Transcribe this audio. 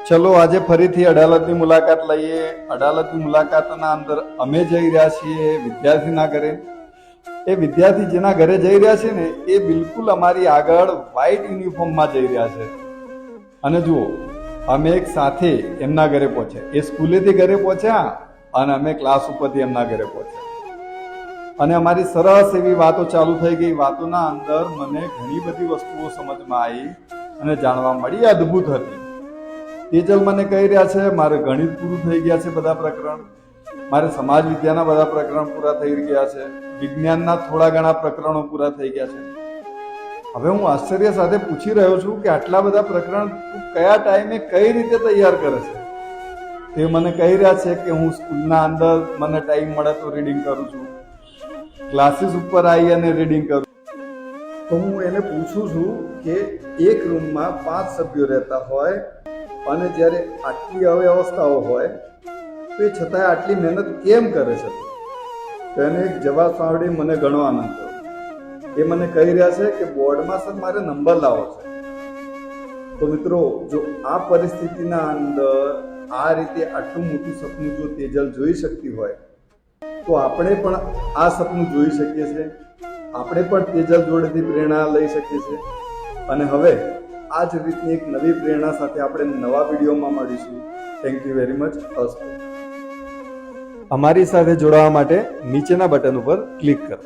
ચલો આજે ફરીથી અડાલજની મુલાકાત લઈએ. અડાલજની મુલાકાતના અંદર અમે જઈ રહ્યા છીએ વિદ્યાર્થીના ઘરે. એ વિદ્યાર્થી જેના ઘરે જઈ રહ્યા છે ને એ બિલકુલ અમારી આગળ વ્હાઇટ યુનિફોર્મમાં જઈ રહ્યા છે. અને જુઓ, અમે એક સાથે એમના ઘરે પહોંચ્યા. એ સ્કૂલેથી ઘરે પહોંચ્યા અને અમે ક્લાસ ઉપરથી એમના ઘરે પહોંચ્યા. અને અમારી સરસ એવી વાતો ચાલુ થઈ ગઈ. વાતોના અંદર મને ઘણી બધી વસ્તુઓ સમજમાં આવી અને જાણવા મળી. અદ્ભુત હતી. તેજલ મને કહી રહ્યા છે મારે ગણિત પૂરું થઈ ગયા છે, બધા પ્રકરણ, મારે સમાજ વિદ્યાના બધા પ્રકરણ પૂરા થઈ ગયા છે, વિજ્ઞાનના થોડા ઘણા પ્રકરણો પૂરા થઈ ગયા છે. હવે હું આશ્ચર્ય સાથે પૂછી રહ્યો છું કે આટલા બધા પ્રકરણ તું કયા ટાઈમે કઈ રીતે તૈયાર કરે છે? તે મને કહી રહ્યા છે કે હું સ્કૂલના અંદર મને ટાઈમ મળે તો રીડિંગ કરું છું, ક્લાસીસ ઉપર આવી અને રીડિંગ કરું. તો હું એને પૂછું છું કે એક રૂમમાં 5 સભ્યો રહેતા હોય અને જ્યારે આટલી અવ્યવસ્થાઓ હોય તો એ છતાંય આટલી મહેનત કેમ કરે છે? તો એને એક જવાબ સાંભળી મને ઘણો આનંદ થયો. એ મને કહી રહ્યા છે કે બોર્ડમાં સર મારે નંબર લાવો છે. તો મિત્રો, જો આ પરિસ્થિતિના અંદર આ રીતે આટલું મોટું સપનું જો તેજલ જોઈ શકતી હોય તો આપણે પણ આ સપનું જોઈ શકીએ છીએ. આપણે પણ તેજલ જોડેથી પ્રેરણા લઈ શકીએ છીએ. અને હવે આ જ રીતની એક નવી પ્રેરણા સાથે આપણે નવા વિડીયોમાં મળીશું. Thank you very much. અસ્તુ. અમારી સાથે જોડાવા માટે નીચેના બટન ઉપર ક્લિક કરો.